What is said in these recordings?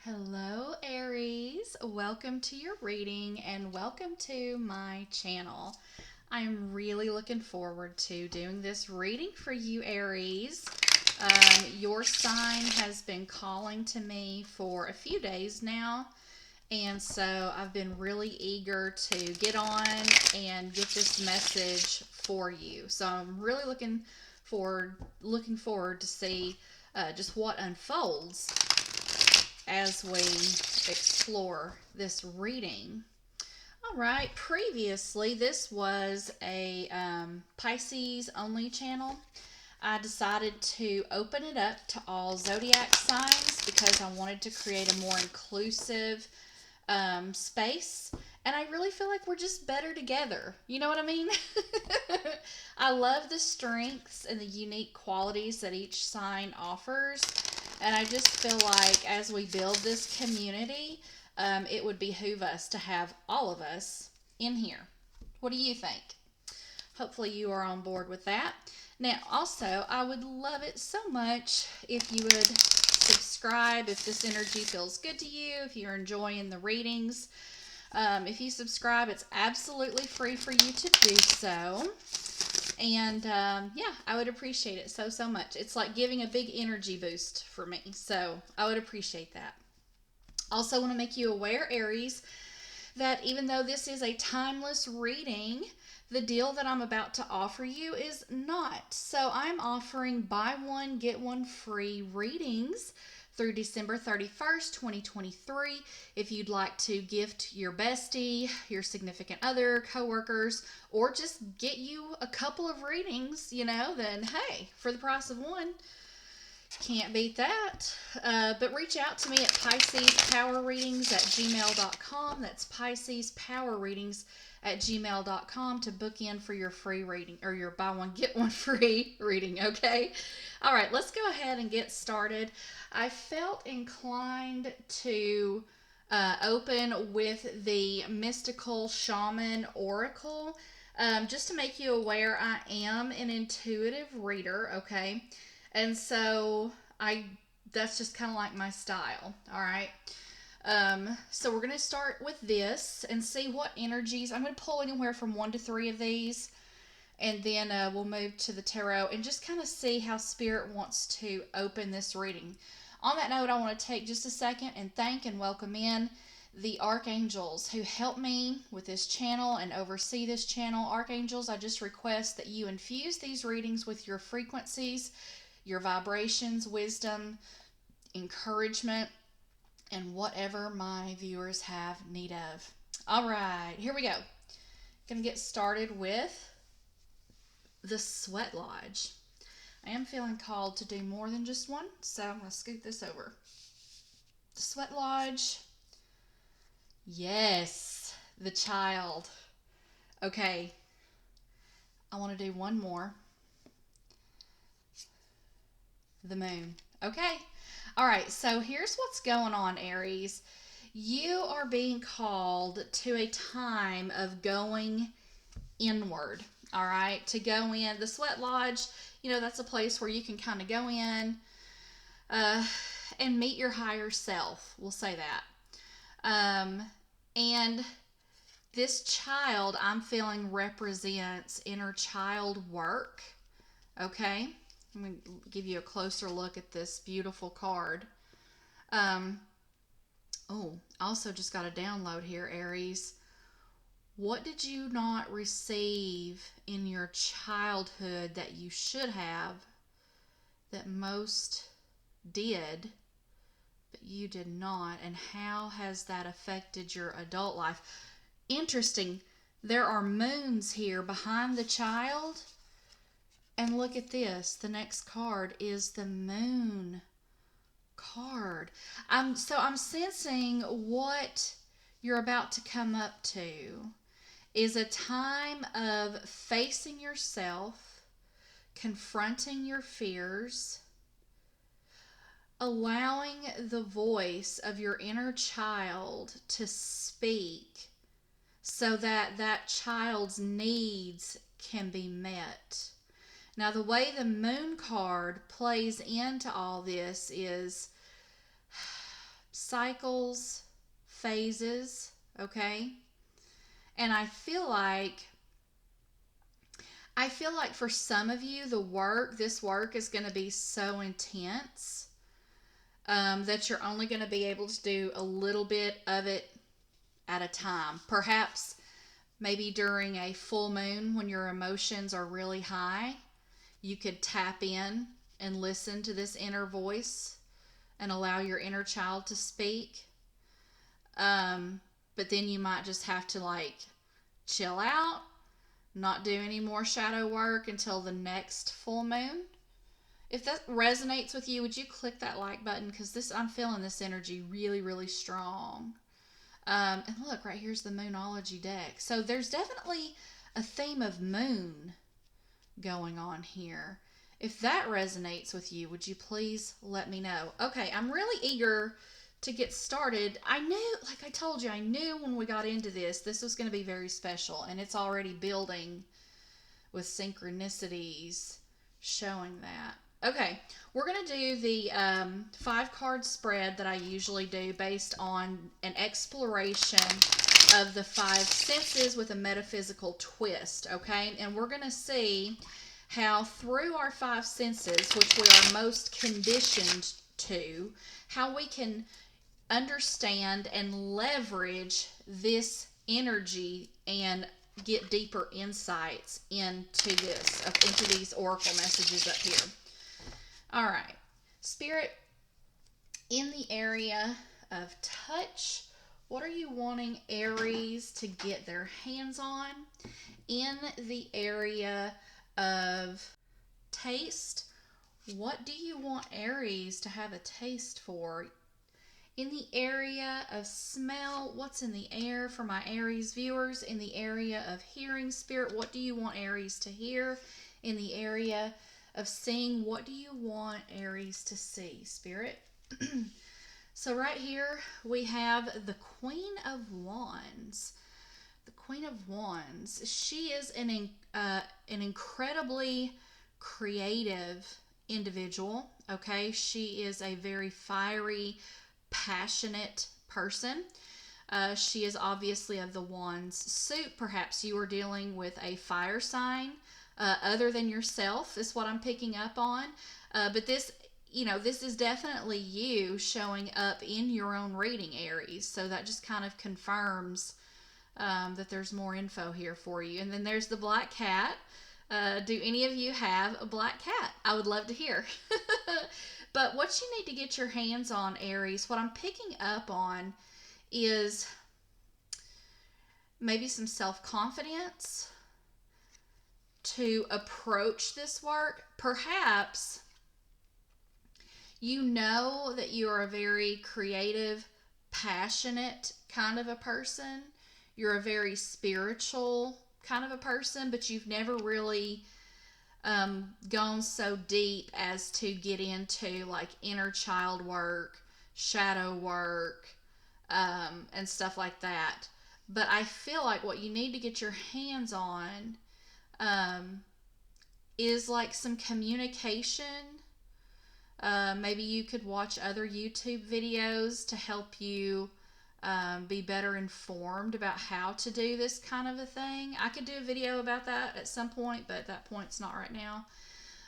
Hello, Aries. Welcome to your reading and welcome to my channel. I'm really looking forward to doing this reading for you, Aries. Your sign has been calling to me for a few days now, and so I've been really eager to get on and get this message for you. So I'm really looking forward to see just what unfolds as we explore this reading. All right, previously this was a Pisces only channel. I decided to open it up to all zodiac signs because I wanted to create a more inclusive space. And I really feel like we're just better together. You know what I mean? I love the strengths and the unique qualities that each sign offers. And I just feel like as we build this community, it would behoove us to have all of us in here. What do you think? Hopefully, you are on board with that. Now, also, I would love it so much if you would subscribe if this energy feels good to you, if you're enjoying the readings. If you subscribe, it's absolutely free for you to do so. And yeah, I would appreciate it so much. It's like giving a big energy boost for me. So I would appreciate that. Also, want to make you aware, Aries, that even though this is a timeless reading, the deal that I'm about to offer you is not. So I'm offering buy one, get one free readings through December 31st, 2023. If you'd like to gift your bestie, your significant other, coworkers, or just get you a couple of readings, then hey, for the price of one, can't beat that. But reach out to me at PiscesPowerReadings at gmail.com. That's PiscesPowerReadings at gmail.com to book in for your free reading or your buy one, get one free reading, okay? All right, let's go ahead and get started. I felt inclined to open with the Mystical Shaman Oracle. Just to make you aware, I am an intuitive reader, okay? And so I that's just kind of like my style. All right. So we're gonna start with this and see what energies. I'm gonna pull anywhere from 1 to 3 of these, and then we'll move to the tarot and just kind of see how Spirit wants to open this reading. On that note, I want to take just a second and thank and welcome in the archangels who help me with this channel and oversee this channel. Archangels, I just request that you infuse these readings with your frequencies, your vibrations, wisdom, encouragement, and whatever my viewers have need of. All right, here we go. Gonna get started with the Sweat Lodge. I am feeling called to do more than just one, so I'm gonna scoot this over. The Sweat Lodge. Yes, the child. Okay, I want to do one more. The moon. Okay. All right, so here's what's going on, Aries. You are being called to a time of going inward. All right, to go in. The Sweat Lodge, that's a place where you can kind of go in and meet your higher self. We'll say that. And this child, I'm feeling, represents inner child work. Okay. I'm going to give you a closer look at this beautiful card. Also just got a download here, Aries. What did you not receive in your childhood that you should have, that most did, but you did not? And how has that affected your adult life? Interesting. There are moons here behind the child. And look at this. The next card is the moon card. So I'm sensing what you're about to come up to is a time of facing yourself, confronting your fears, allowing the voice of your inner child to speak so that that child's needs can be met. Now, the way the moon card plays into all this is cycles, phases, okay? And I feel like for some of you, this work is going to be so intense that you're only going to be able to do a little bit of it at a time. Perhaps maybe during a full moon when your emotions are really high, you could tap in and listen to this inner voice and allow your inner child to speak. But then you might just have to like chill out, not do any more shadow work until the next full moon. If that resonates with you, would you click that like button? Because I'm feeling this energy really, really strong. And look, right here's the Moonology deck. So there's definitely a theme of moon going on here. If that resonates with you, would you please let me know? Okay, I'm really eager to get started. I knew, like I told you, I knew when we got into this was going to be very special, and it's already building with synchronicities showing that. Okay, we're going to do the 5-card spread that I usually do based on an exploration of the 5 senses with a metaphysical twist, okay? And we're going to see how through our 5 senses, which we are most conditioned to, how we can understand and leverage this energy and get deeper insights into these oracle messages up here. All right, Spirit, in the area of touch, what are you wanting Aries to get their hands on? In the area of taste, what do you want Aries to have a taste for? In the area of smell, what's in the air for my Aries viewers? In the area of hearing, Spirit, what do you want Aries to hear? In the area of seeing, what do you want Aries to see, Spirit? So right here we have the Queen of Wands. The Queen of Wands. She is an incredibly creative individual. Okay, she is a very fiery, passionate person. She is obviously of the Wands suit. Perhaps you are dealing with a fire sign other than yourself, is what I'm picking up on. But this is definitely you showing up in your own reading, Aries. So that just kind of confirms that there's more info here for you. And then there's the black cat. Do any of you have a black cat? I would love to hear. But what you need to get your hands on, Aries, what I'm picking up on is maybe some self-confidence to approach this work. Perhaps you know that you are a very creative, passionate kind of a person. You're a very spiritual kind of a person, but you've never really gone so deep as to get into like inner child work, shadow work, and stuff like that. But I feel like what you need to get your hands on is like some communication. Maybe you could watch other YouTube videos to help you be better informed about how to do this kind of a thing. I could do a video about that at some point, but that point's not right now.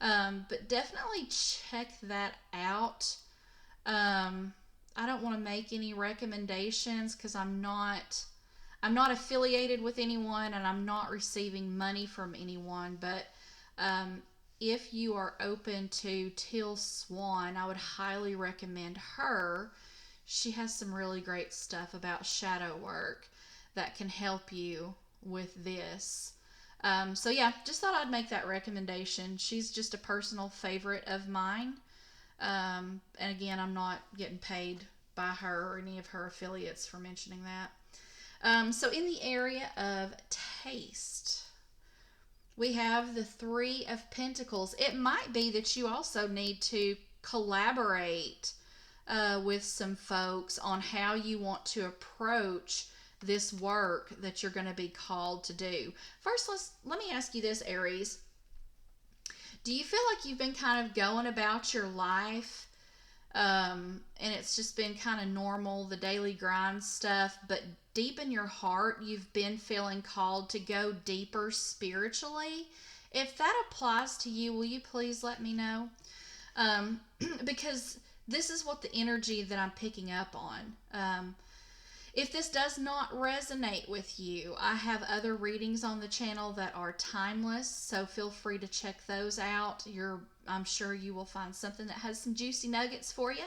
But definitely check that out. I don't want to make any recommendations because I'm not affiliated with anyone and I'm not receiving money from anyone. But if you are open to Teal Swan, I would highly recommend her. She has some really great stuff about shadow work that can help you with this. So yeah, just thought I'd make that recommendation. She's just a personal favorite of mine. And again, I'm not getting paid by her or any of her affiliates for mentioning that. So in the area of taste, we have the 3 of Pentacles. It might be that you also need to collaborate with some folks on how you want to approach this work that you're going to be called to do. First, let me ask you this, Aries. Do you feel like you've been kind of going about your life And it's just been kind of normal, the daily grind stuff. But deep in your heart, you've been feeling called to go deeper spiritually. If that applies to you, will you please let me know? Um, because this is what the energy that I'm picking up on. If this does not resonate with you, I have other readings on the channel that are timeless, so feel free to check those out. I'm sure you will find something that has some juicy nuggets for you.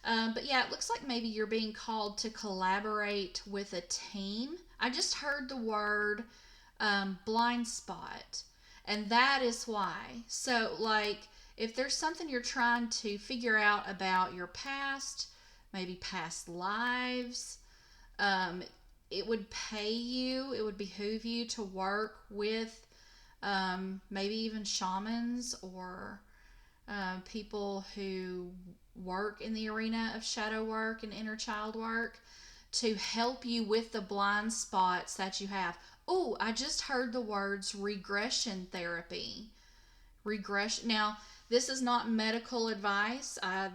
But yeah, it looks like maybe you're being called to collaborate with a team. I just heard the word blind spot, and that is why. So, like, if there's something you're trying to figure out about your past, maybe past lives, um, it would it would behoove you to work with maybe even shamans or people who work in the arena of shadow work and inner child work to help you with the blind spots that you have. Oh, I just heard the words regression therapy. Regression. Now, this is not medical advice. I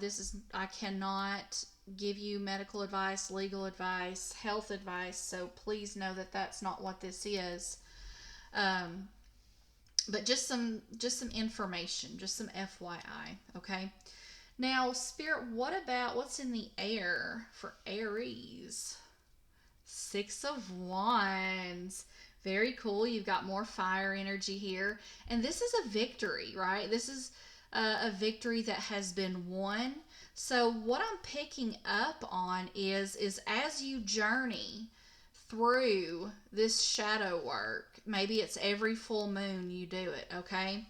cannot give you medical advice, legal advice, health advice. So please know that that's not what this is. Um, but just some information, just some FYI. Okay. Now, Spirit, what about what's in the air for Aries? Six of Wands. Very cool. You've got more fire energy here. And this is a victory, right? This is a victory that has been won. So what I'm picking up on is as you journey through this shadow work, maybe it's every full moon you do it, okay?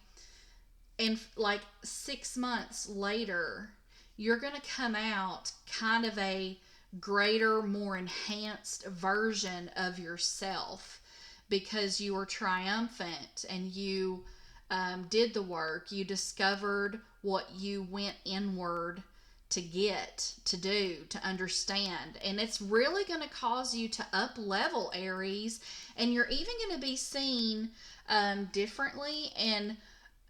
And like 6 months later, you're going to come out kind of a greater, more enhanced version of yourself because you were triumphant and you did the work. You discovered what you went inward to get, to do, to understand. And it's really going to cause you to up level, Aries. And you're even going to be seen differently and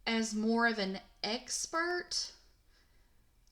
as more of an expert,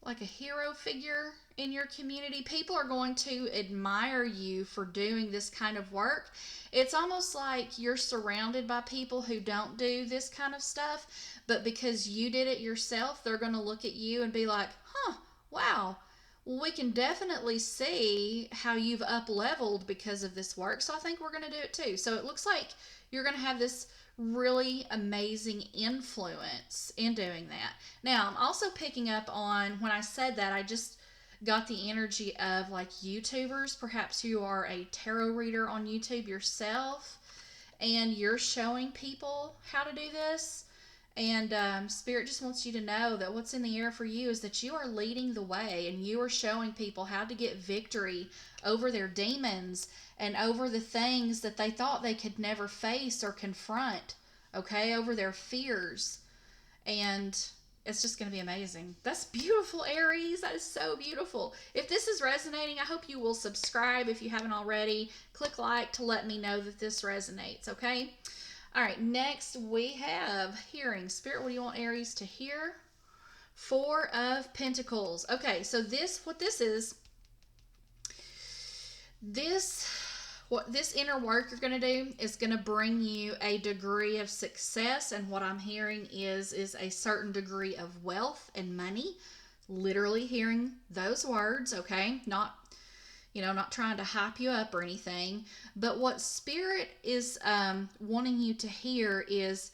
like a hero figure in your community. People are going to admire you for doing this kind of work. It's almost like you're surrounded by people who don't do this kind of stuff, but because you did it yourself, they're going to look at you and be like, huh, wow. Well, we can definitely see how you've up leveled because of this work. So I think we're going to do it too. So it looks like you're going to have this really amazing influence in doing that. Now, I'm also picking up on when I said that, I just got the energy of like YouTubers. Perhaps you are a tarot reader on YouTube yourself and you're showing people how to do this. And Spirit just wants you to know that what's in the air for you is that you are leading the way and you are showing people how to get victory over their demons and over the things that they thought they could never face or confront, okay, over their fears. And it's just going to be amazing. That's beautiful, Aries. That is so beautiful. If this is resonating, I hope you will subscribe if you haven't already. Click like to let me know that this resonates, okay? All right, next we have hearing. Spirit, what do you want Aries to hear? Four of Pentacles. Okay, so what this is, this inner work you're going to do is going to bring you a degree of success, and what I'm hearing is a certain degree of wealth and money. Literally hearing those words, okay? Not trying to hype you up or anything, but what Spirit is wanting you to hear is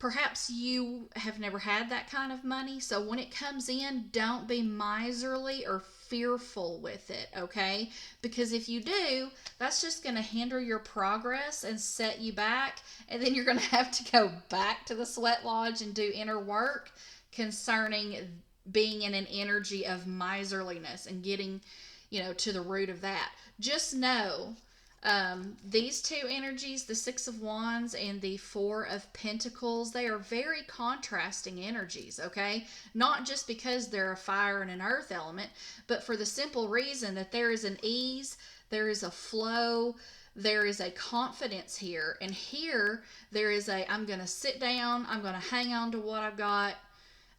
perhaps you have never had that kind of money, so when it comes in, don't be miserly or fearful with it, okay? Because if you do, that's just going to hinder your progress and set you back, and then you're going to have to go back to the sweat lodge and do inner work concerning being in an energy of miserliness and getting to the root of that. Just know these two energies, the Six of Wands and the Four of Pentacles, they are very contrasting energies, okay? Not just because they're a fire and an earth element, but for the simple reason that there is an ease, there is a flow, there is a confidence here. And here, there is I'm going to sit down, I'm going to hang on to what I've got,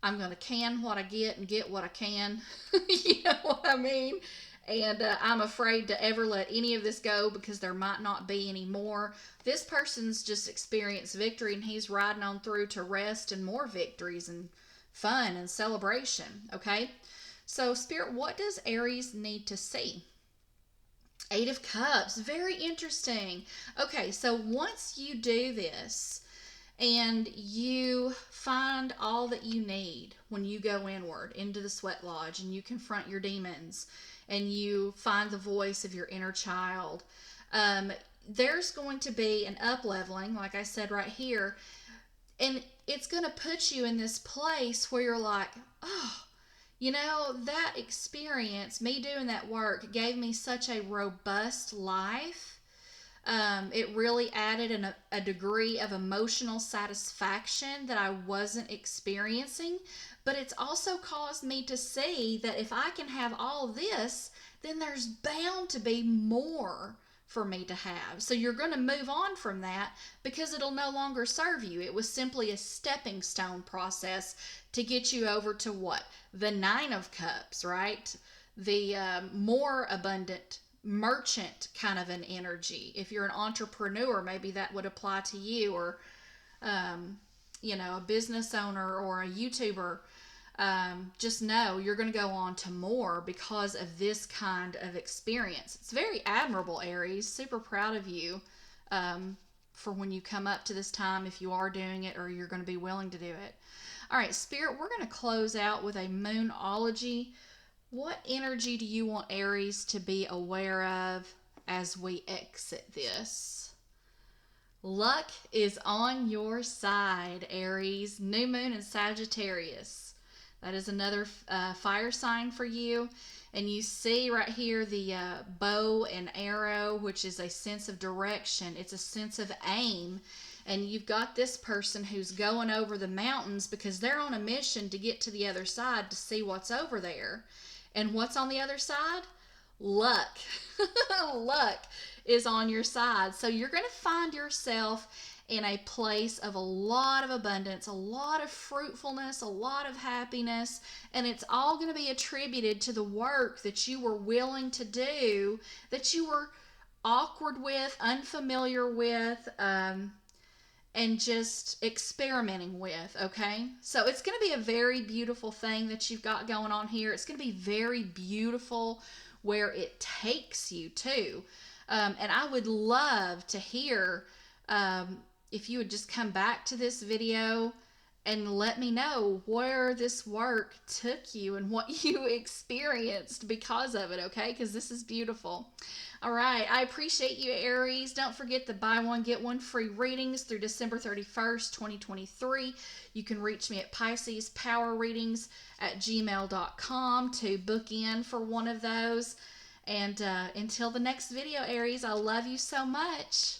I'm going to can what I get and get what I can. You know what I mean? And I'm afraid to ever let any of this go because there might not be any more. This person's just experienced victory and he's riding on through to rest and more victories and fun and celebration. Okay? So, Spirit, what does Aries need to see? Eight of Cups. Very interesting. Okay, so once you do this, and you find all that you need when you go inward into the sweat lodge and you confront your demons and you find the voice of your inner child, there's going to be an up leveling, like I said right here, and it's going to put you in this place where you're like, oh, you know, that experience, me doing that work, gave me such a robust life. It really added a degree of emotional satisfaction that I wasn't experiencing. But it's also caused me to see that if I can have all this, then there's bound to be more for me to have. So you're going to move on from that because it'll no longer serve you. It was simply a stepping stone process to get you over to what? The Nine of Cups, right? The more abundant merchant kind of an energy. If you're an entrepreneur, maybe that would apply to you, or a business owner or a YouTuber. Just know you're going to go on to more because of this kind of experience. It's very admirable, Aries. Super proud of you for when you come up to this time, if you are doing it or you're going to be willing to do it. All right, Spirit, we're going to close out with a moonology. What energy do you want Aries to be aware of as we exit this? Luck is on your side, Aries. New moon in Sagittarius. That is another fire sign for you. And you see right here the bow and arrow, which is a sense of direction. It's a sense of aim. And you've got this person who's going over the mountains because they're on a mission to get to the other side to see what's over there. And what's on the other side? Luck. Luck is on your side. So you're going to find yourself in a place of a lot of abundance, a lot of fruitfulness, a lot of happiness, and it's all going to be attributed to the work that you were willing to do, that you were awkward with, unfamiliar with, and just experimenting with, okay? So it's going to be a very beautiful thing that you've got going on here. It's going to be very beautiful where it takes you to. And I would love to hear if you would just come back to this video and let me know where this work took you and what you experienced because of it, okay? Because this is beautiful. All right, I appreciate you, Aries. Don't forget the buy one, get one free readings through December 31st, 2023. You can reach me at PiscesPowerReadings@gmail.com to book in for one of those. And until the next video, Aries, I love you so much.